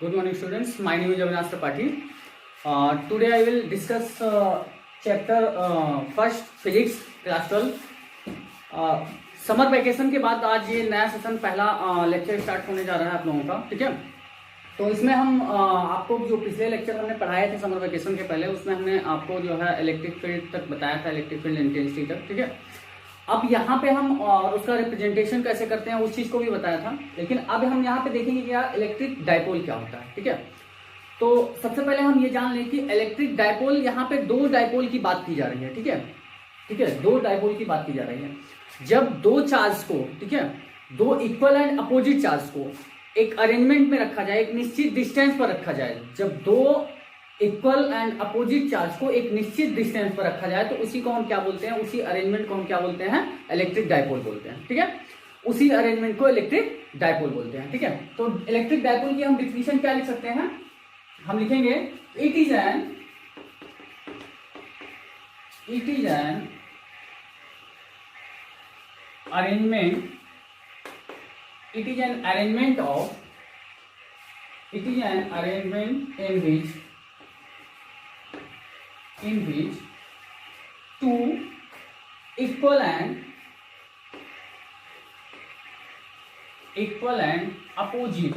Good morning, students. My name is Avinash Tripathi. Today I will discuss chapter first physics class 12. Summer vacation के बाद आज ये नया session पहला lecture start होने जा रहा है आप लोगों का, ठीक है। तो इसमें हम आपको जो पिछले लेक्चर हमने पढ़ाए थे समर वैकेशन के पहले, उसमें हमने आपको जो है इलेक्ट्रिक फील्ड तक बताया था, इलेक्ट्रिक फील्ड इंटेंसिटी तक, ठीक है। अब यहाँ पे हम उसका रिप्रेजेंटेशन कैसे करते हैं उस चीज को भी बताया था, लेकिन अब हम यहाँ पे देखेंगे कि यार इलेक्ट्रिक डायपोल क्या होता है, ठीक है। तो सबसे पहले हम ये जान लें कि इलेक्ट्रिक डायपोल, यहाँ पे दो डायपोल की बात की जा रही है, ठीक है, ठीक है, दो डायपोल की बात की जा रही है। जब दो चार्ज को, ठीक है, दो इक्वल एंड अपोजिट चार्ज को एक अरेंजमेंट में रखा जाए, एक निश्चित डिस्टेंस पर रखा जाए, जब दो इक्वल एंड अपोजिट चार्ज को एक निश्चित डिस्टेंस पर रखा जाए तो उसी को हम क्या बोलते हैं, उसी अरेंजमेंट को हम क्या बोलते हैं, इलेक्ट्रिक डायपोल बोलते हैं, ठीक है। उसी अरेंजमेंट को इलेक्ट्रिक डायपोल बोलते हैं, ठीक है। तो इलेक्ट्रिक डायपोल की हम डिफिनीशन क्या लिख सकते हैं, हम लिखेंगे it is an arrangement, it is an arrangement in which two equal and opposite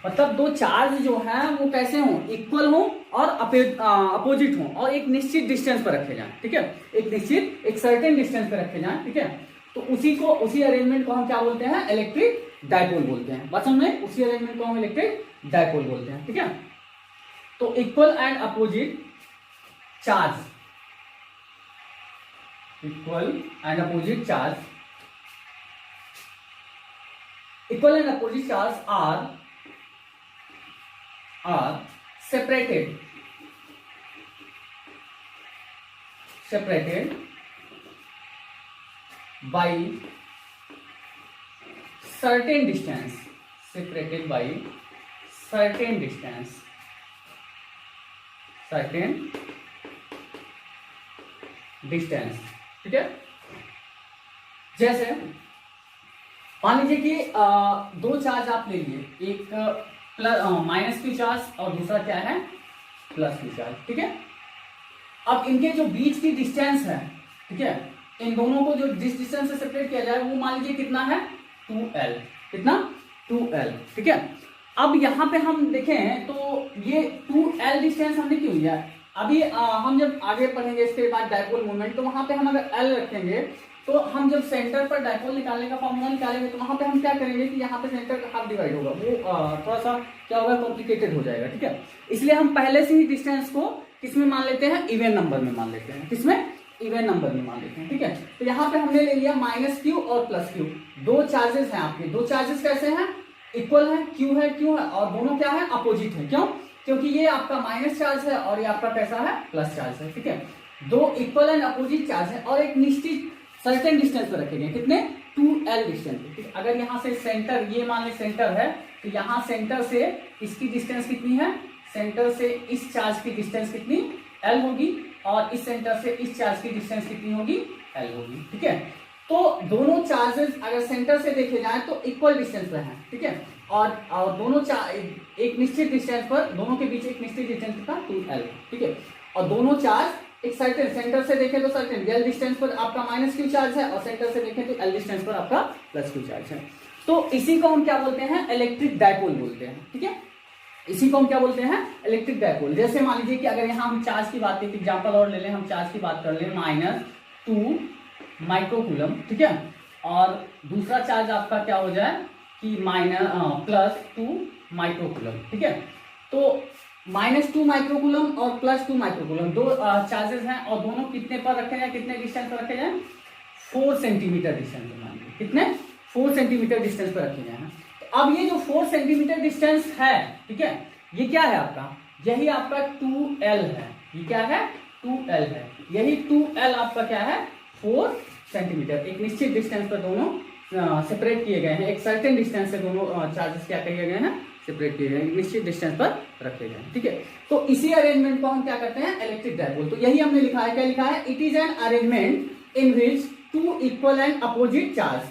मतलब दो चार्ज जो है वो कैसे हो, इक्वल हो और अपोजिट हो और एक निश्चित डिस्टेंस पर रखे जाएं, ठीक है, एक सर्टेन डिस्टेंस पर रखे जाएं, ठीक है। तो उसी अरेंजमेंट को हम क्या बोलते हैं, इलेक्ट्रिक डायपोल बोलते हैं। वचन में उसी अरेंजमेंट को हम इलेक्ट्रिक डायपोल बोलते हैं, ठीक है। तो equal and opposite charge are separated by certain distance, ठीक है। जैसे मान लीजिए कि दो चार्ज आप ले लिए, एक माइनस क्यू चार्ज और दूसरा क्या है, प्लस क्यू चार्ज, ठीक है। अब इनके जो बीच की डिस्टेंस है, ठीक है, इन दोनों को जो जिस डिस्टेंस से सेपरेट किया जाए वो मान लीजिए कितना है, 2L, कितना, 2L, ठीक है। अब यहाँ पे हम देखें तो ये 2L डिस्टेंस हमने क्यों लिया, अभी हम जब आगे पढ़ेंगे इसके बाद डायपोल मोमेंट, तो वहां पे हम अगर L रखेंगे तो हम जब सेंटर पर डायपोल निकालने का फॉर्मूला निकालेंगे तो वहां पे हम क्या करेंगे कि यहाँ पे सेंटर का हाफ डिवाइड होगा, वो थोड़ा सा क्या होगा, कॉम्प्लिकेटेड हो जाएगा, ठीक है। इसलिए हम पहले से ही डिस्टेंस को किसमें मान लेते हैं, इवन नंबर में मान लेते हैं, किसमें, इवन नंबर में मान लेते हैं, ठीक है। तो यहाँ पे हमने ले लिया माइनस क्यू और प्लस क्यू, दो चार्जेस हैं आपके, दो चार्जेस कैसे हैं, इक्वल है, क्यू है और दोनों क्या है, अपोजिट है। क्यों, क्योंकि ये आपका माइनस चार्ज है और ये आपका कैसा है, प्लस चार्ज है, ठीक है। दो इक्वल एंड अपोजिट चार्ज है और एक निश्चित सर्टेन डिस्टेंस पर रखे गए, कितने, 2L डिस्टेंस पे। अगर यहाँ से सेंटर, ये मान ले सेंटर है, तो यहाँ सेंटर से इसकी डिस्टेंस कितनी है, सेंटर से इस चार्ज की डिस्टेंस कितनी, L होगी, और इस सेंटर से इस चार्ज की डिस्टेंस कितनी होगी, L होगी, ठीक है। तो दोनों चार्जेस अगर सेंटर से देखे जाए तो इक्वल डिस्टेंस पर हैं, ठीक है, और दोनों एक निश्चित डिस्टेंस पर, दोनों के बीच एक निश्चित डिस्टेंस था 2L, ठीक है। और दोनों चार्ज एक सर्टेन, सेंटर से देखें तो सर्टेन L डिस्टेंस पर आपका माइनस क्यू चार्ज है और सेंटर से देखें तो L डिस्टेंस पर आपका प्लस क्यू चार्ज है। तो इसी को हम क्या बोलते हैं, इलेक्ट्रिक डायपोल बोलते हैं, ठीक है। इसी को हम क्या बोलते हैं, इलेक्ट्रिक डायपोल। जैसे मान लीजिए कि अगर यहाँ हम चार्ज की बात करें, एग्जांपल और ले लें, हम चार्ज की बात कर लें -2 माइक्रोकूलम, ठीक है, और दूसरा चार्ज आपका क्या हो जाए कि +2 माइक्रोकूलम, ठीक है। तो -2 माइक्रोकूलम और +2 माइक्रोकूलम दो चार्जेस हैं और दोनों कितने पर रखे जाए, कितने डिस्टेंस पर रखे जाए, 4 सेंटीमीटर डिस्टेंस पर, मान लीजिए कितने, 4 सेंटीमीटर डिस्टेंस पर रखे जाए। तो अब ये जो 4 सेंटीमीटर डिस्टेंस है, ठीक है, ये क्या है आपका, यही आपका 2L है, ये क्या है, 2L है, यही 2L आपका क्या है, 4 सेंटीमीटर। एक निश्चित डिस्टेंस पर दोनों सेपरेट किए गए हैं, एक सर्टेन डिस्टेंस से दोनों चार्जेस क्या किए गए हैं, सेपरेट किए गए, निश्चित डिस्टेंस पर रखे गए, ठीक है। तो इसी अरेंजमेंट को हम क्या करते हैं, इलेक्ट्रिक डायपोल। तो यही हमने लिखा है, क्या लिखा है, it is an arrangement in which two equal and opposite charge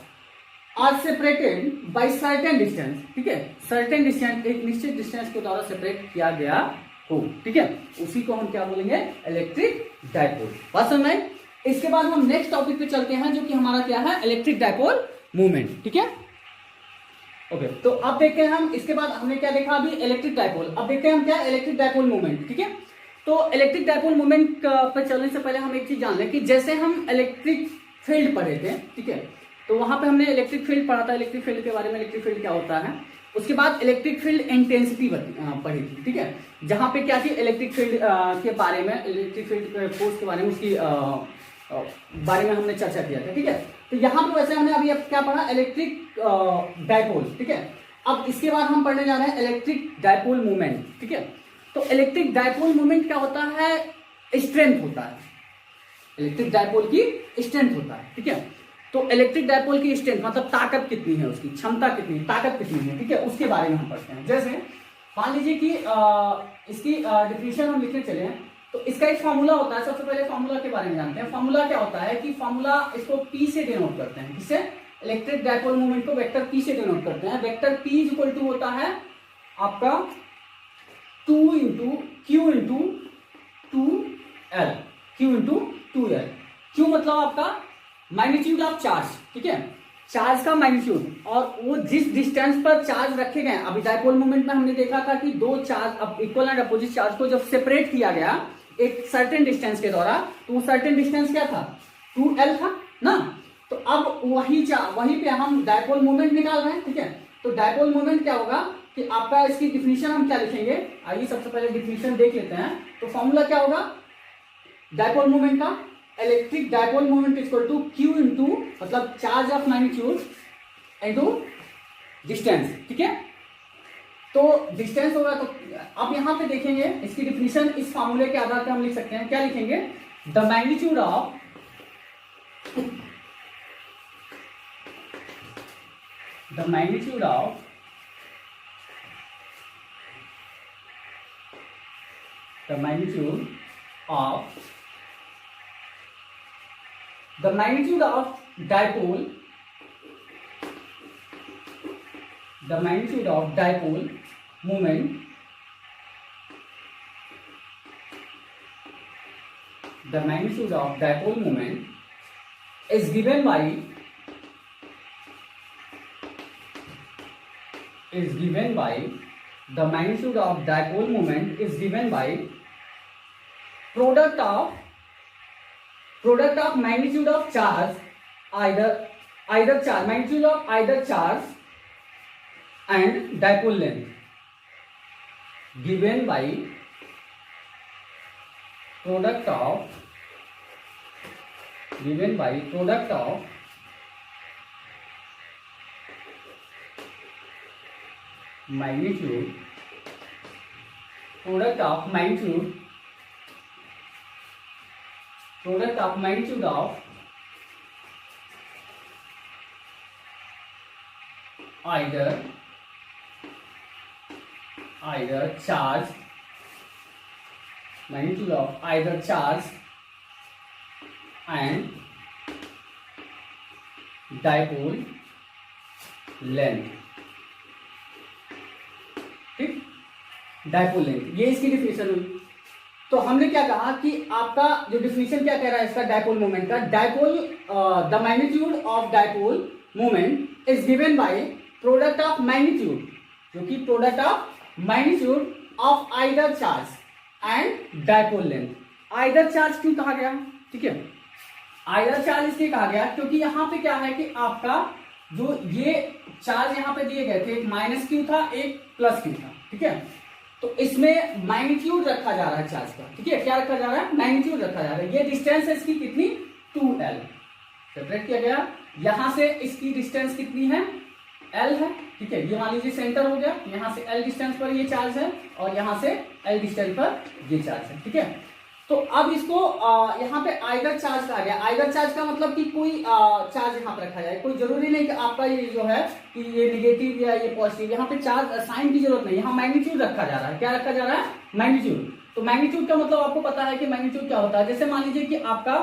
are separated by certain distance, ठीक है, सर्टेन डिस्टेंस, एक निश्चित डिस्टेंस के द्वारा सेपरेट किया गया हो, ठीक है, उसी को हम क्या बोलेंगे, इलेक्ट्रिक डायपोल। बात समझ में आई? इसके बाद हम नेक्स्ट टॉपिक पे चलते हैं जो कि हमारा क्या है, इलेक्ट्रिक डायपोल मूवमेंट, ठीक है। ओके, तो अब देखते हैं हम, इसके बाद हमने क्या देखा अभी, इलेक्ट्रिक डायपोल। अब देखते हैं हम क्या, इलेक्ट्रिक डायपोल मूवमेंट, ठीक है। तो इलेक्ट्रिक डायपोल मूवमेंट पर चलने से पहले हम एक चीज जान लें कि जैसे हम इलेक्ट्रिक फील्ड पढ़े थे, ठीक है, तो वहां पे हमने इलेक्ट्रिक फील्ड पढ़ा था, इलेक्ट्रिक फील्ड के बारे में, इलेक्ट्रिक फील्ड क्या होता है। उसके बाद इलेक्ट्रिक फील्ड इंटेंसिटी पढ़ी थी, ठीक है, जहां पे क्या थी, इलेक्ट्रिक फील्ड के बारे में, इलेक्ट्रिक फील्ड फोर्स के बारे में, उसकी बारे में हमने चर्चा किया था, ठीक है। तो यहाँ पे वैसे हमने अभी अब क्या पढ़ा, इलेक्ट्रिक डायपोल, ठीक है। अब इसके बाद हम पढ़ने जा रहे हैं इलेक्ट्रिक डायपोल मूवमेंट, ठीक है। तो इलेक्ट्रिक डायपोल मूवमेंट क्या होता है, स्ट्रेंथ होता है, इलेक्ट्रिक डायपोल की स्ट्रेंथ होता है, ठीक है। तो इलेक्ट्रिक डायपोल की स्ट्रेंथ मतलब ताकत कितनी है, उसकी क्षमता कितनी, ताकत कितनी है, ठीक है, उसके बारे में हम पढ़ते हैं। जैसे मान लीजिए कि इसकी डिफिनेशन हम लिखने चले हैं, तो इसका एक फॉर्मूला होता है। सबसे पहले फॉर्मूला के बारे में जानते हैं। फॉर्मूला क्या होता है कि फॉर्मूला इसको P से डिनोट करते हैं, किससे, इलेक्ट्रिक डायपोल मूवमेंट को वेक्टर P से डिनोट करते हैं। Vector P is equal to होता है आपका 2 into Q into 2L, Q into 2L। Q मतलब आपका मैग्नीट्यूड ऑफ चार्ज, ठीक है, चार्ज का मैग्नीट्यूड, और वो जिस डिस्टेंस पर चार्ज रखे गए। अभी डायपोल मूवमेंट में हमने देखा था कि दो चार्ज, अब इक्वल एंड अपोजिट चार्ज को जब सेपरेट किया गया एक सर्टेन डिस्टेंस के द्वारा, तो वो सर्टेन डिस्टेंस क्या था, 2L था ना। तो अब वही पे हम डायपोल मूवमेंट निकाल रहे हैं, ठीक है। तो डायपोल मूवमेंट क्या होगा कि आपका, इसकी डिफिनीशन हम क्या लिखेंगे, आइए सबसे पहले डिफिनीशन देख लेते हैं। तो फॉर्मूला क्या होगा डायपोल मूवमेंट का, electric dipole movement equal to Q into मतलब charge of magnitude into distance, ठीक है। तो डिस्टेंस होगा, तो अब यहां पे देखेंगे इसकी डिफिनीशन इस फार्मूले के आधार पर हम लिख सकते हैं। क्या लिखेंगे, the magnitude of the magnitude of the magnitude of the magnitude of dipole, the magnitude of dipole moment, the magnitude of dipole moment is given by the magnitude of dipole moment is given by product of magnitude of charge, either charge, magnitude of either charge and dipole length, given by product of magnitude, product of magnitude of either charge, magnitude of either charge and dipole length, ठीक, dipole length, ये इसकी definition हुई। तो हमने क्या कहा कि आपका जो डिफिनेशन क्या कह रहा है इसका डायपोल मूवमेंट का, dipole the magnitude of dipole movement is given by product of magnitude, जो कि product of magnitude of either charge and dipole length. Either charge क्यों कहा गया, ठीक है, आइदर चार्ज इसलिए कहा गया क्योंकि यहाँ पे क्या है कि आपका जो ये चार्ज यहाँ पे दिए गए थे, एक -Q था, एक +Q था, ठीक है। तो इसमें मैग्नीट्यूड रखा जा रहा है चार्ज का, ठीक है, क्या रखा जा रहा है, मैग्नीट्यूड रखा जा रहा है। ये डिस्टेंस है इसकी कितनी, 2L सेपरेट किया गया। यहां से इसकी डिस्टेंस कितनी है, L है, ठीक है। ये मान लीजिए सेंटर हो गया, यहां से L डिस्टेंस पर ये चार्ज है और यहां से L डिस्टेंस पर ये चार्ज है, ठीक है। तो अब इसको यहाँ पे आइदर चार्ज कहा गया। आइदर चार्ज का मतलब कि कोई चार्ज यहाँ पे रखा जाए, कोई जरूरी नहीं कि आपका ये जो है कि ये निगेटिव या ये पॉजिटिव, यहाँ पे चार्ज साइन की जरूरत नहीं, यहाँ मैग्नीट्यूड रखा जा रहा है। क्या रखा जा रहा है, मैग्नीट्यूड। तो मैग्नीट्यूड का मतलब आपको पता है कि मैग्नीट्यूड क्या होता है। जैसे मान लीजिए कि आपका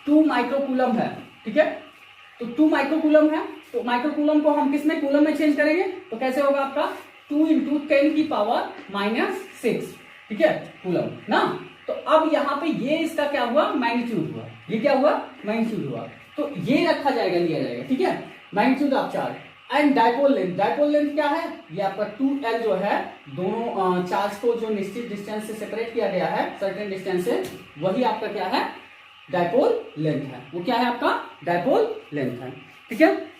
2 माइक्रोकूलम है, ठीक है, तो 2 माइक्रोकूलम है तो माइक्रोकूलम को हम किस में, कूलम में चेंज करेंगे, तो कैसे होगा आपका 2 इंटू 10 की पावर -6, ठीक है, कूलम ना। तो अब यहाँ पे ये इसका क्या हुआ, मैग्नीट्यूड हुआ, ये क्या हुआ, मैग्नीट्यूड हुआ, तो ये रखा जाएगा, लिया जाएगा, ठीक है, magnitude of charge. And dipole length, dipole length क्या है, ये आपका 2L जो है, दोनों चार्ज को जो निश्चित डिस्टेंस से सेपरेट किया गया है, सर्टेन डिस्टेंस से, वही आपका क्या है, डायपोल लेंथ है, वो क्या है आपका डायपोल लेंथ है, ठीक है।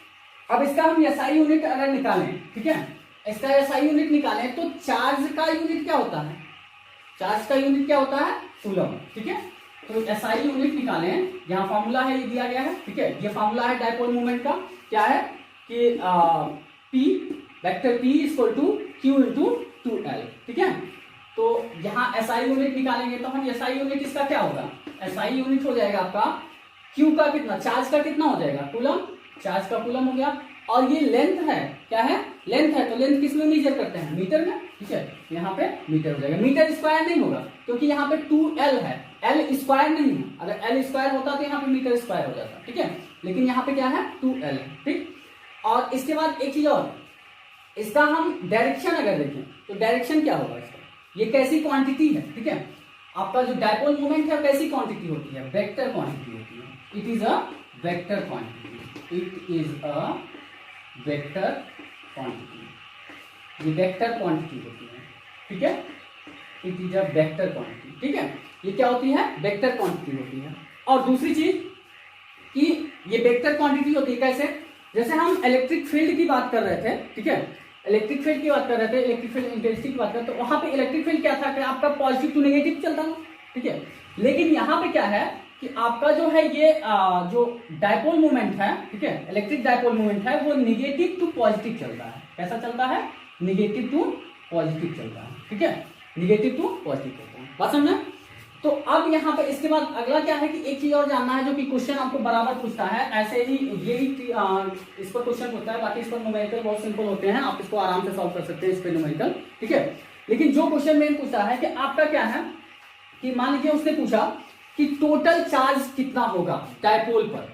अब इसका हम एसआई यूनिट अगर निकालें, ठीक है, इसका एसआई यूनिट निकालें तो चार्ज का यूनिट क्या होता है, चार्ज का यूनिट क्या होता है, कूलम, ठीक है। तो एसआई यूनिट निकालें, यहाँ फॉर्मूला है, ये दिया गया है, ठीक है, ये फॉर्मूला है डायपोल मोमेंट का, क्या है कि P vector P equal to Q into 2L, ठीक है। तो यहाँ एसआई यूनिट निकालेंगे तो हम एसआई यूनिट इसका क्या होगा, एसआई यूनिट हो जाएगा आपका Q का कितना, चार्ज का कितना हो जाएगा, कूलम, चार्ज का कूलम हो गया, और ये लेंथ है, क्या है, लेंथ है, तो लेंथ किस में मेजर करते हैं, मीटर में, ठीक है, यहाँ पे मीटर हो जाएगा, मीटर स्क्वायर नहीं होगा क्योंकि यहाँ पे 2L है, L स्क्वायर नहीं है, अगर L स्क्वायर होता तो यहाँ पे मीटर स्क्वायर हो जाता, ठीक है, लेकिन यहाँ पे क्या है 2L है, ठीक। और इसके बाद एक चीज और, इसका हम डायरेक्शन अगर देखें तो डायरेक्शन क्या होगा इसका, ये कैसी क्वांटिटी है, ठीक है, आपका जो डायपोल मोमेंट है कैसी क्वांटिटी होती है, वेक्टर क्वांटिटी होती है, it is a vector quantity, it is a vector quantity, ये वेक्टर क्वांटिटी होती है, ठीक है, it is a vector quantity, ठीक है, ये क्या होती है, वेक्टर क्वांटिटी होती है। और दूसरी चीज कि ये वेक्टर क्वांटिटी होती है कैसे, जैसे हम इलेक्ट्रिक फील्ड की बात कर रहे थे, ठीक है, इलेक्ट्रिक फील्ड की बात कर रहे थे, इलेक्ट्रिक फील्ड इंटेंसिटी की बात कर रहे थे, तो वहां पे इलेक्ट्रिक फील्ड क्या था कि आपका पॉजिटिव टू नेगेटिव चलता था, ठीक है, लेकिन यहाँ पे क्या है कि आपका जो है ये जो डायपोल मोमेंट है, ठीक है, इलेक्ट्रिक डायपोल मोमेंट है, वो निगेटिव टू पॉजिटिव चलता है, कैसा चलता है, निगेटिव टू पॉजिटिव चलता है, ठीक है, निगेटिव टू पॉजिटिव चलता है, बात समझना। तो अब यहाँ पे इसके बाद अगला क्या है कि एक चीज और जानना है जो कि क्वेश्चन आपको बराबर पूछता है, ऐसे ही ये ही इस पर क्वेश्चन पूछता है, बाकी इस पर न्यूमेरिकल बहुत सिंपल होते हैं, आप इसको आराम से सॉल्व कर सकते हैं इस पे न्यूमेरिकल, ठीक है। लेकिन जो क्वेश्चन मेन पूछता है कि आपका क्या है कि मान लीजिए उसने पूछा कि टोटल चार्ज कितना होगा डायपोल पर,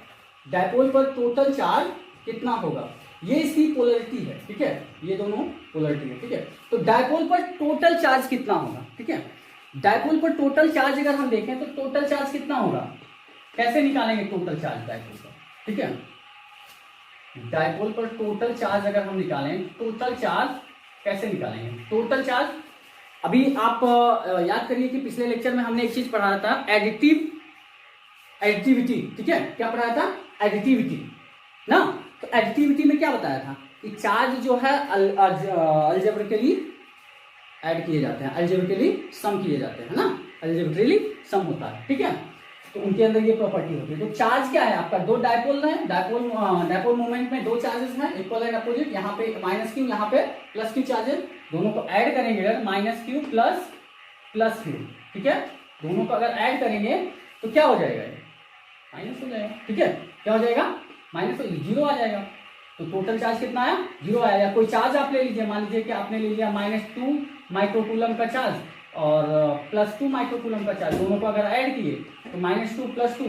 डायपोल पर टोटल चार्ज कितना होगा, ये इसकी पोलरिटी है, ठीक है, ये दोनों पोलरिटी है, ठीक है। तो डायपोल पर टोटल चार्ज कितना होगा, ठीक है, डायपोल पर टोटल चार्ज अगर हम देखें तो टोटल चार्ज कितना होगा, कैसे निकालेंगे टोटल चार्ज डायपोल पर, ठीक है, डायपोल पर टोटल चार्ज अगर हम निकालें, टोटल चार्ज कैसे निकालेंगे, टोटल चार्ज अभी आप याद करिए कि पिछले लेक्चर में हमने एक चीज पढ़ाया था, एडिटिविटी, ठीक है, क्या पढ़ाया था, एडिटिविटी ना। तो एडिटिविटी में क्या बताया था कि चार्ज जो है अलजेब्रिकली ऐड किए जाते हैं, अलजेब्रिकली सम किए जाते हैं ना, अलजेब्रिकली सम होता है, ठीक है, तो उनके अंदर ये प्रॉपर्टी होती है। तो चार्ज क्या है आपका, दो डायपोल है, डायपोल मोमेंट में दो चार्जेस हैं, इक्वल एंड अपोजिट, यहाँ पे -q, यहाँ पे +q चार्जेस, दोनों को ऐड करेंगे अगर -q प्लस q, ठीक है, दोनों को अगर ऐड करेंगे तो क्या हो जाएगा, माइनस हो जाएगा, ठीक है, क्या हो जाएगा, माइनस, 0 आ जाएगा। तो टोटल चार्ज कितना आया, 0 आया। कोई चार्ज आप ले लीजिए, मान लीजिए कि आपने ले लिया -2 माइक्रोकूलम का चार्ज और +2 माइक्रोकूलम का चार्ज, दोनों को अगर ऐड किए तो -2 + 2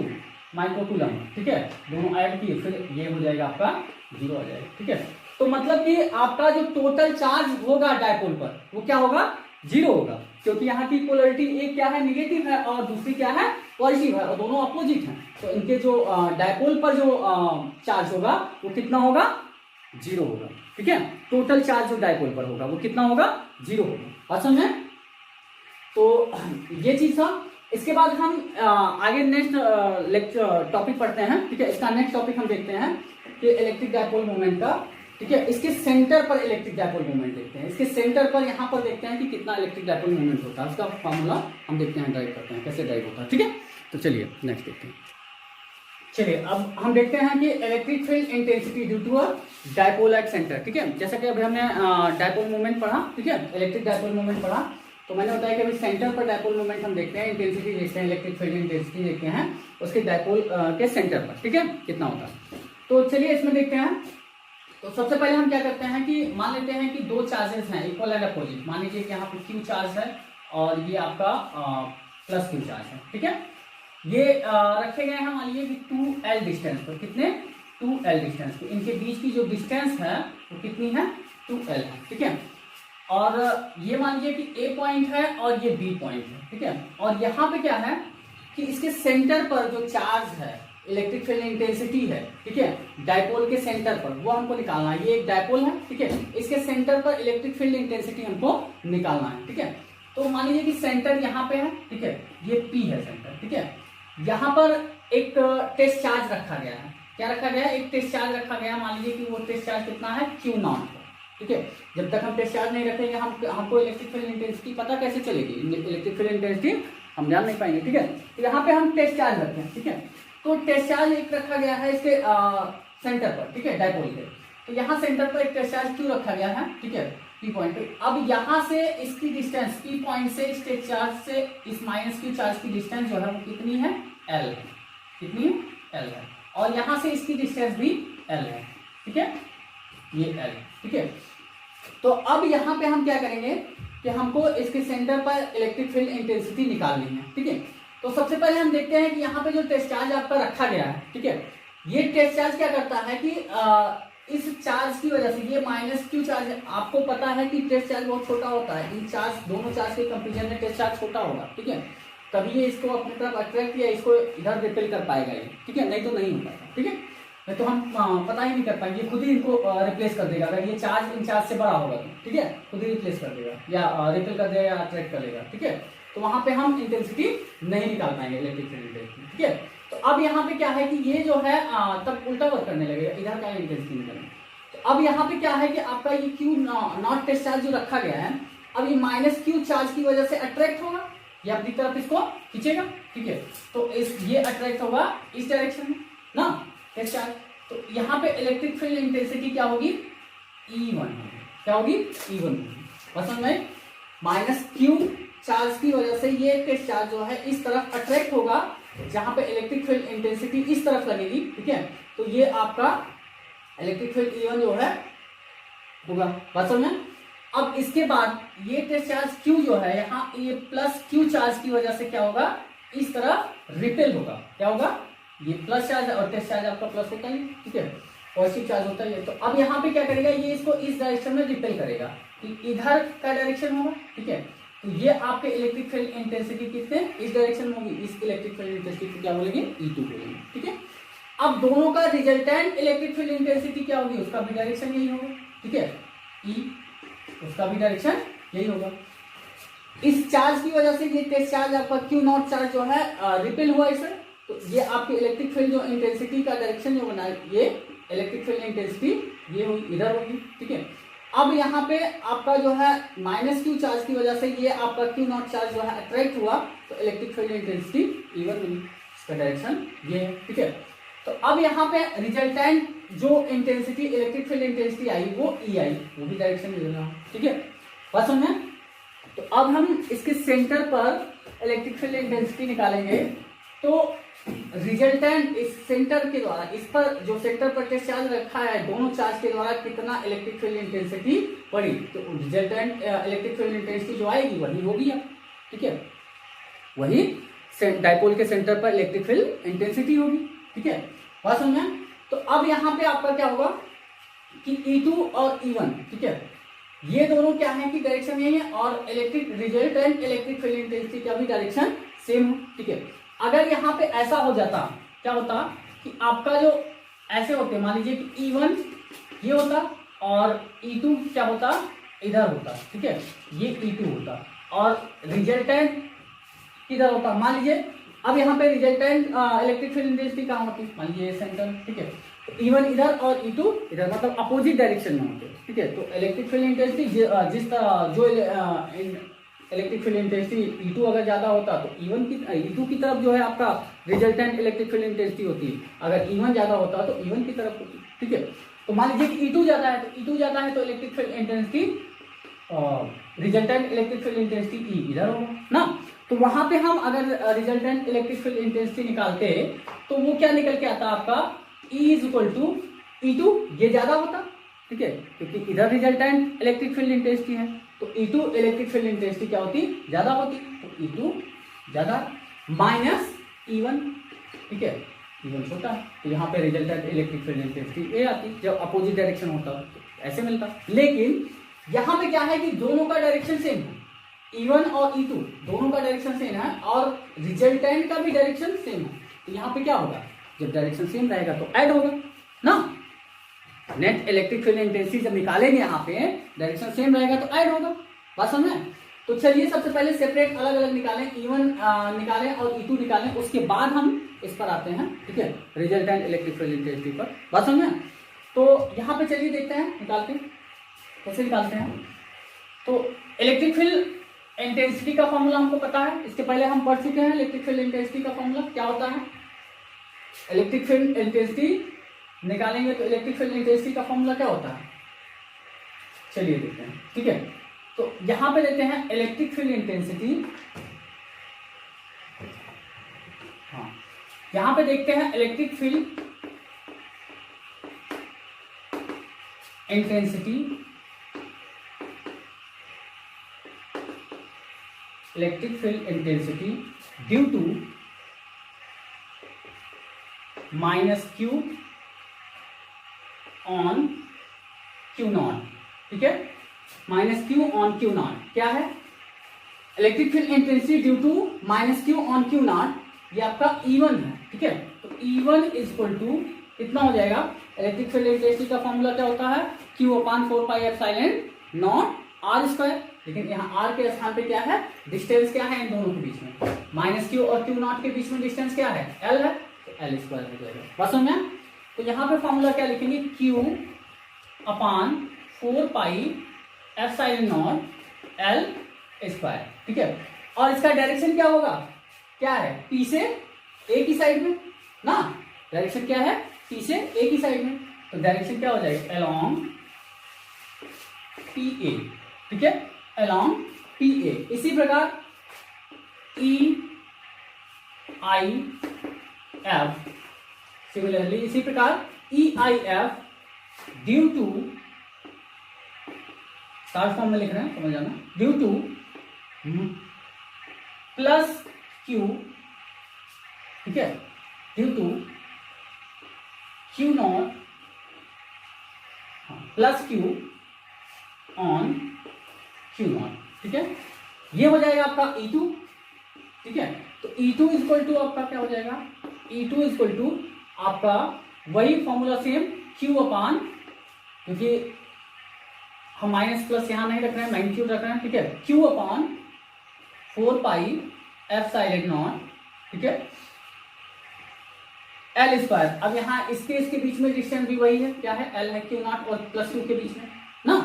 माइक्रोकूलम, ठीक है, दोनों ऐड किए, फिर ये हो जाएगा आपका 0 आ जाएगा, ठीक है। तो मतलब कि आपका जो टोटल चार्ज होगा डायपोल पर वो क्या होगा, 0 होगा, क्योंकि यहाँ की पोलरिटी एक क्या है, निगेटिव है, और दूसरी क्या है, पॉजिटिव है, और दोनों अपोजिट हैं, तो इनके जो डायपोल पर जो चार्ज होगा वो कितना होगा, 0 होगा, ठीक है। टोटल चार्ज जो डायपोल पर होगा वो कितना होगा, 0 होगा, बात समझे। तो ये चीज था। इसके बाद हम आगे नेक्स्ट टॉपिक पढ़ते हैं, ठीक है, इसका नेक्स्ट टॉपिक हम देखते हैं कि इलेक्ट्रिक डायपोल मोमेंट का, ठीक है, इसके सेंटर पर इलेक्ट्रिक डायपोल मोमेंट देखते हैं, इसके सेंटर पर यहाँ पर देखते हैं कि कितना इलेक्ट्रिक डायपोल मोमेंट होता है, उसका फॉर्मूला हम देखते हैं, ड्राइव करते हैं कैसे ड्राइव होता है, ठीक है। तो चलिए नेक्स्ट देखते हैं। चलिए अब हम देखते हैं कि electric field intensity due to a dipole at centre, ठीक है, जैसा कि अभी हमने डायपोल मोमेंट पढ़ा, ठीक है, इलेक्ट्रिक डायपोल मोमेंट पढ़ा, तो मैंने बताया कि अभी सेंटर पर डायपोल मोमेंट हम देखते हैं, इंटेंसिटी देखते हैं, इलेक्ट्रिक फील्ड इंटेंसिटी देखते हैं उसके डायपोल के सेंटर पर, ठीक है, कितना होता है। तो चलिए इसमें देखते हैं। तो सबसे पहले हम क्या करते हैं कि मान लेते हैं कि दो चार्जेस हैं, इक्वल एंड अपोजिट, मान लीजिए कि यहाँ पे Q चार्ज है और ये आपका +Q चार्ज है, ठीक है, ये रखे गए हैं मान लीजिए कि 2L डिस्टेंस पर, कितने 2L डिस्टेंस, तो इनके बीच की जो डिस्टेंस है वो कितनी है, 2L है, ठीक है। और ये मान लीजिए कि A पॉइंट है और ये B पॉइंट है, ठीक है। और यहाँ पे क्या है कि इसके सेंटर पर जो चार्ज है, इलेक्ट्रिक फील्ड इंटेंसिटी है, ठीक है, डायपोल के सेंटर पर, वो हमको निकालना है। ये एक डायपोल है, ठीक है, इसके सेंटर पर इलेक्ट्रिक फील्ड इंटेंसिटी हमको निकालना है, ठीक है। तो मान लीजिए कि सेंटर यहाँ पे है, ठीक है, ये P है सेंटर, ठीक है। यहाँ पर एक टेस्ट चार्ज रखा गया है। क्या रखा गया है, एक टेस्ट चार्ज रखा गया है। मान लीजिए कि वो टेस्ट चार्ज कितना है, Q0, ठीक है। जब तक हम टेस्ट चार्ज नहीं रखेंगे हमको इलेक्ट्रिक फील्ड इंटेंसिटी पता कैसे चलेगी, इलेक्ट्रिक फील्ड इंटेंसिटी हम जान नहीं पाएंगे, ठीक है। तो यहाँ पे हम टेस्ट चार्ज रखते हैं, ठीक है। तो टेस्ट चार्ज एक रखा गया है इसके सेंटर पर, ठीक है, डायपोल के। तो यहाँ सेंटर पर एक टेस्ट चार्ज क्यों रखा गया है, ठीक है, P पॉइंट पे। अब यहाँ से इसकी डिस्टेंस P पॉइंट से इस टेस्ट चार्ज से इस माइनस Q चार्ज की डिस्टेंस जो है वो कितनी है, L है, कितनी है, L है। और यहाँ से इसकी डिस्टेंस भी L है, ठीक है, ये L, ठीक है। तो अब यहाँ पे हम क्या करेंगे कि हमको इसके सेंटर पर इलेक्ट्रिक फील्ड इंटेंसिटी निकालनी है, ठीक है। तो सबसे पहले हम देखते हैं कि यहाँ पे जो टेस्ट चार्ज आपका रखा गया है, ठीक है, ये टेस्ट चार्ज क्या करता है कि इस चार्ज की वजह से ये माइनस Q चार्ज, आपको पता है कि टेस्ट चार्ज बहुत छोटा होता है, इन चार्ज दोनों चार्ज के कंपेरिजन में टेस्ट चार्ज छोटा होगा, ठीक है, तभी ये इसको अपनी तरफ अट्रैक्ट या इसको इधर रिपेल कर पाएगा ये, ठीक है, नहीं तो नहीं हो पाएगा, ठीक है। नहीं तो हम पता ही नहीं कर पाएंगे, खुद ही इनको रिप्लेस कर देगा। अगर ये चार्ज इन चार्ज से बड़ा होगा तो, ठीक है, खुद ही रिप्लेस कर देगा या रिपेल कर देगा या अट्रैक्ट कर लेगा, ठीक है। तो वहां पे हम इंटेंसिटी नहीं निकाल पाएंगे, इलेक्ट्रिक फील्ड इंटेंसिटी, ठीक है। तो अब यहाँ पे क्या है कि ये जो है तब उल्टा वर्क करने लगेगा, इधर का इंटेंसिटी निकलेगा। तो अब यहाँ पे क्या है कि आपका ये Q नॉट टेस्ट चार्ज जो रखा गया है, अब ये माइनस Q चार्ज की वजह से अट्रैक्ट होगा, ये अपनी तरफ इसको खींचेगा, ठीक है। तो ये अट्रैक्ट होगा इस डायरेक्शन में ना टेस्ट चार्ज। तो यहाँ पे इलेक्ट्रिक फील्ड इंटेंसिटी क्या होगी, E1 क्या होगी, E1 होगी। समझ में, माइनस Q चार्ज की वजह से ये टेस्ट चार्ज जो है इस तरफ अट्रैक्ट होगा, जहां पे इलेक्ट्रिक फील्ड इंटेंसिटी इस तरफ लगेगी, ठीक है। तो ये आपका इलेक्ट्रिक फील्ड E1 जो है होगा, बात समझ में। अब इसके बाद ये टेस्ट चार्ज Q जो है यहाँ ये प्लस Q चार्ज की वजह से क्या होगा, इस तरफ रिपेल होगा। क्या होगा, ये प्लस चार्ज और टेस्ट चार्ज आपका प्लस होता है, ठीक है, पॉजिटिव चार्ज होता है। तो अब यहाँ पे क्या करेगा, ये इसको इस डायरेक्शन में रिपेल करेगा, इधर का डायरेक्शन होगा, ठीक है। तो ये आपके इलेक्ट्रिक फील्ड इंटेंसिटी कितने इस डायरेक्शन में होगी, इस इलेक्ट्रिक फील्ड इंटेंसिटी क्या बोलेंगे, E2 बोलेंगे, ठीक है। अब दोनों का रिजल्टेंट इलेक्ट्रिक फील्ड इंटेंसिटी क्या होगी, उसका भी डायरेक्शन यही होगा, ठीक है, E, उसका भी डायरेक्शन यही होगा। इस चार्ज की वजह से ये टेस्ट चार्ज आपका Q0 चार्ज जो है रिपेल हुआ इसे, तो ये आपकी इलेक्ट्रिक फील्ड जो इंटेंसिटी का डायरेक्शन जो बना, ये इलेक्ट्रिक फील्ड इंटेंसिटी ये होगी, इधर होगी, ठीक है। अब यहाँ पे आपका जो है माइनस Q चार्ज की वजह से ये आपका Q0 चार्ज जो है अट्रैक्ट हुआ, तो इलेक्ट्रिक फील्ड इंटेंसिटी E1 मिली, इसका डायरेक्शन ये है, ठीक है। तो अब यहाँ पे रिजल्टेंट जो intensity electric field intensity I वो E आई, वो भी डायरेक्शन मिल रहा है, ठीक है, बात समझ में। तो अब हम इसके सेंटर पर इलेक्ट्रिक फील्ड इंटेंसिटी निकालेंगे, तो रिजल्टेंट इस सेंटर के द्वारा, इस पर जो सेंटर पर टेस्ट चार्ज रखा है, दोनों चार्ज के द्वारा कितना इलेक्ट्रिक फील्ड इंटेंसिटी पड़ी, तो रिजल्टेंट इलेक्ट्रिक फील्ड इंटेंसिटी जो आएगी वही होगी, ठीक है, वही डायपोल के सेंटर पर इलेक्ट्रिक फील्ड इंटेंसिटी होगी, ठीक है, बात समझ में। तो अब यहाँ पे आपका क्या होगा कि E2 और E1, ठीक है, ये दोनों क्या है कि डायरेक्शन यही है, और electric resultant electric field intensity का भी डायरेक्शन सेम हो, ठीक है। अगर यहाँ पे ऐसा हो जाता, क्या होता कि आपका जो ऐसे होते, मान लीजिए कि E1 ये होता और E2 क्या होता, इधर होता, ठीक है, ये E2 होता और रिजल्टेंट किधर होता, मान लीजिए। अब यहाँ पे रिजल्टेंट इलेक्ट्रिक फील्ड इंटेंसिटी कहाँ होती, मान लीजिए सेंटर, ठीक है, तो E1 इधर और E2 इधर, मतलब अपोजिट डायरेक्शन में होते, ठीक है। तो इलेक्ट्रिक फील्ड इंटेंसिटी जिस जो इलेक्ट्रिक फील्ड इंटेंसिटी E2 अगर ज्यादा होता तो E2 की तरफ जो है आपका रिजल्टेंट इलेक्ट्रिक फील्ड इंटेंसिटी होती, अगर E1 ज्यादा होता तो E1 की तरफ होती, ठीक है। तो मान लीजिए कि E2 ज्यादा है, तो E2 ज्यादा है तो electric field intensity resultant electric field intensity E इधर होगा ना। तो वहां पे हम अगर रिजल्टेंट इलेक्ट्रिक फील्ड इंटेंसिटी निकालते तो वो क्या निकल के आता आपका, E is equal to E2, ये ज्यादा होता, ठीक है, क्योंकि इधर रिजल्टेंट इलेक्ट्रिक फील्ड इंटेंसिटी है, तो E2 इलेक्ट्रिक फील्ड इंटेंसिटी क्या होती, ज्यादा होती, तो E2 ज्यादा माइनस E1, ठीक है, E1 छोटा है, तो यहाँ पे रिजल्टेंट इलेक्ट्रिक फील्ड इंटेंसिटी ए आती जब अपोजिट डायरेक्शन होता तो ऐसे मिलता। लेकिन यहाँ पे क्या है कि दोनों का डायरेक्शन सेम है, E1 और E2 दोनों का डायरेक्शन सेम है और रिजल्टेंट का भी डायरेक्शन सेम है। तो यहाँ पे क्या होगा, जब डायरेक्शन सेम रहेगा तो ऐड होगा ना, नेट इलेक्ट्रिक फील्ड इंटेंसिटी जब निकालेंगे यहाँ पे डायरेक्शन सेम रहेगा तो ऐड होगा। बात समझ में? तो चलिए सबसे पहले सेपरेट अलग अलग निकालें, E1 निकालें और E2 निकालें, उसके बाद हम इस पर आते हैं, ठीक है, रिजल्टेंट इलेक्ट्रिक फील्ड इंटेंसिटी पर। बात समझ में? तो यहाँ पे चलिए देखते हैं निकालते हैं कैसे निकालते हैं। तो इलेक्ट्रिक फील्ड इंटेंसिटी का फॉर्मूला हमको पता है, इसके पहले हम पढ़ चुके हैं। इलेक्ट्रिक फील्ड इंटेंसिटी का फॉर्मूला क्या होता है, इलेक्ट्रिक फील्ड इंटेंसिटी निकालेंगे तो इलेक्ट्रिक फील्ड इंटेंसिटी का फॉर्मूला क्या होता है, चलिए देखते हैं, ठीक है। तो यहां पे देते हैं इलेक्ट्रिक फील्ड इंटेंसिटी, हाँ यहां पे देखते हैं electric field intensity, electric field intensity due to minus q on q naught, ठीक है, minus q on q naught क्या है, electric field intensity due to minus q on q naught, ये आपका E1 है, ठीक है। तो E1 इज इक्वल टू कितना हो जाएगा, इलेक्ट्रिक फील्ड इंटेंसिटी का फॉर्मूला क्या होता है, Q/4πε0 r², लेकिन यहाँ r के स्थान पे क्या है, डिस्टेंस क्या है इन दोनों के बीच में, माइनस क्यू और क्यू नॉट के बीच में डिस्टेंस क्या है, L है, तो L² हो जाएगा। बस समझ में? तो यहाँ पे फॉर्मूला क्या लिखेंगे, Q/4πε0 L², ठीक है। और इसका डायरेक्शन क्या होगा, क्या है, P से A की साइड में ना, डायरेक्शन क्या है, P से A की साइड में, तो डायरेक्शन क्या हो जाएगा, along PA, ठीक है, along PA। इसी प्रकार EIF, सिमिलरली इसी प्रकार EIF due to, short form में लिख रहे हैं समझ जाना, ड्यू टू प्लस Q, ठीक है, due to Q naught plus Q on Q naught, ठीक है, ये हो जाएगा आपका E2, ठीक है। तो E2 इज इक्वल टू आपका क्या हो जाएगा, E2 इज इक्वल टू आपका वही फॉर्मूला सेम Q/, क्योंकि हम माइनस प्लस यहां नहीं रख रहे हैं, मैग्नीट्यूड रख रहे हैं, ठीक है, Q/4πε0, ठीक है, L²। अब यहाँ इसके बीच में डिस्टेंस भी वही है, क्या है, L है, Q0 और प्लस Q के बीच में ना,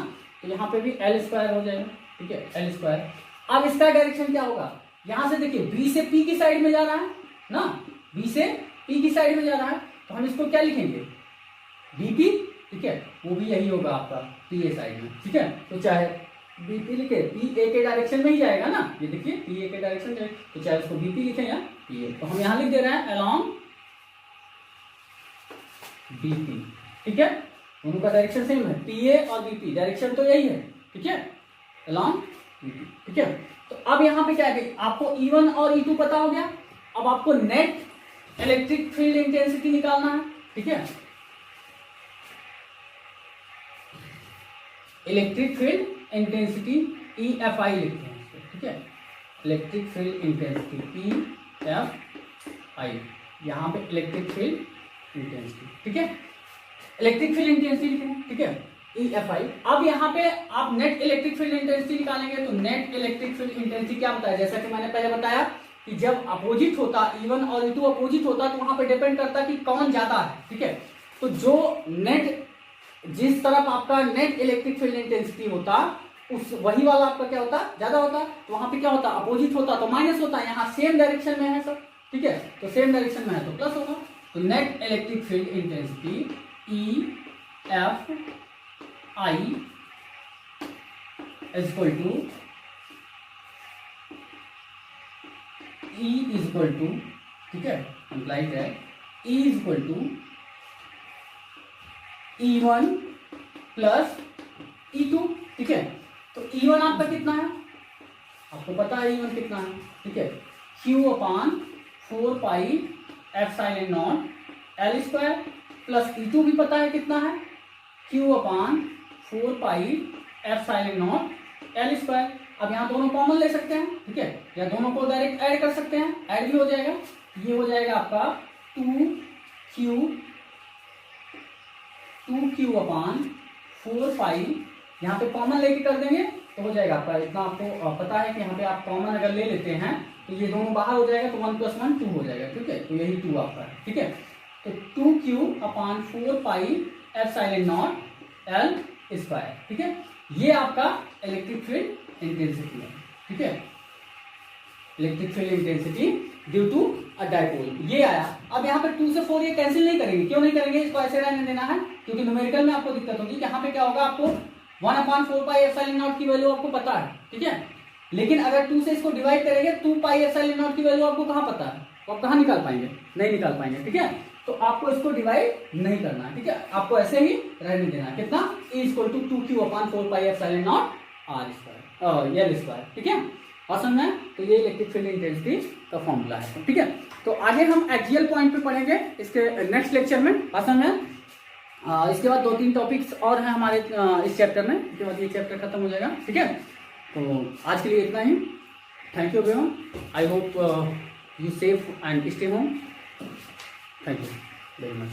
तो यहाँ पे भी L² हो जाएगा, ठीक है, L²। अब इसका डायरेक्शन क्या होगा, यहां से देखिए B से P की साइड में जा रहा है ना, B से P की साइड में जा रहा है, तो हम इसको क्या लिखेंगे, BP, ठीक है, वो भी यही होगा आपका PA साइड में, ठीक है। तो चाहे BP लिखे, PA के डायरेक्शन में ही जाएगा ना, ये देखिए PA के डायरेक्शन में, तो चाहे उसको BP लिखे या PA, तो हम यहां लिख दे रहे हैं along BP, ठीक है, दोनों का डायरेक्शन सेम है, PA और BP डायरेक्शन तो यही है, ठीक है, along BP, ठीक है। तो अब यहां पे क्या है, आपको E1 और E2 पता हो गया, अब आपको नेट इलेक्ट्रिक फील्ड इंटेंसिटी निकालना है, ठीक है, इलेक्ट्रिक फील्ड इंटेंसिटी EFI लिखते हैं इसको, ठीक है, इलेक्ट्रिक फील्ड इंटेंसिटी EFI, यहां पे इलेक्ट्रिक फील्ड इंटेंसिटी, ठीक है, इलेक्ट्रिक फील्ड इंटेंसिटी लिखते हैं, ठीक है, EFI। अब यहाँ पे आप नेट इलेक्ट्रिक फील्ड इंटेंसिटी निकालेंगे, तो नेट इलेक्ट्रिक फील्ड इंटेंसिटी क्या बताया, जैसा कि मैंने पहले बताया कि जब अपोजिट होता, E1 और E2 अपोजिट होता, तो वहां पे डिपेंड करता कि कौन ज्यादा है, ठीक है। तो जो नेट, जिस तरफ आपका नेट इलेक्ट्रिक फील्ड इंटेंसिटी होता, उस वही वाला आपका क्या होता, ज्यादा होता, तो वहां पे क्या होता, अपोजिट होता तो माइनस होता, यहाँ सेम डायरेक्शन में है सब, ठीक है, तो सेम डायरेक्शन में है तो प्लस होगा। तो net electric field intensity EFI is equal to E is equal to, ठीक है, इम्प्लाइड है, E is equal to E1 plus E2, ठीक है। तो E1 आपका कितना है, आपको पता है E1 कितना है, ठीक है, Q/4πε0 L square plus E2 भी पता है कितना है, Q/4 pi epsilon naught L square. अब यहाँ दोनों कॉमन ले सकते हैं, ठीक है, या दोनों को डायरेक्ट ऐड कर सकते हैं, ऐड भी हो जाएगा। ये हो जाएगा आपका 2Q/4 पाई, यहाँ पे कॉमन लेके कर देंगे तो हो जाएगा आपका इतना। आपको पता है कि यहाँ पे आप कॉमन अगर ले लेते हैं तो ये दोनों बाहर हो जाएगा, तो 1 + 1 2 हो जाएगा, ठीक है, तो यही 2 आपका है, ठीक है। तो 2Q/4 pi epsilon naught L square, ठीक है। ये आपका इलेक्ट्रिक फील्ड इंटेंसिटी है, ठीक है, electric field intensity due to a dipole. ये आया। अब यहाँ पे 2 से 4 ये कैंसिल नहीं करेंगे, क्यों नहीं करेंगे, इसको ऐसे रहने देना है, क्योंकि न्यूमेरिकल में आपको दिक्कत होगी। यहाँ पे क्या होगा, आपको 1/4 पाई एप्सिलॉन नॉट की वैल्यू आपको पता है, ठीक है, लेकिन अगर 2 से इसको डिवाइड करेंगे 2 पाई एप्सिलॉन नॉट की वैल्यू आपको कहाँ पता है, तो आप कहाँ निकाल पाएंगे, नहीं निकाल पाएंगे, ठीक है। तो आपको इसको डिवाइड नहीं करना है, ठीक है, आपको ऐसे ही रहने देना है। कितना, E = 2Q/4 pi epsilon not R square L square, ठीक है। और समझ में, तो ये इलेक्ट्रिक फील्ड इंटेंसिटी का फॉर्मूला है, ठीक है। तो आगे हम एक्सियल पॉइंट पे पढ़ेंगे इसके नेक्स्ट लेक्चर में, समझ में। इसके बाद 2-3 टॉपिक्स और हैं हमारे इस चैप्टर में, इसके बाद ये चैप्टर खत्म हो जाएगा, ठीक है। तो आज के लिए इतना ही। Thank you everyone, I hope you safe and stay home. Thank you very much.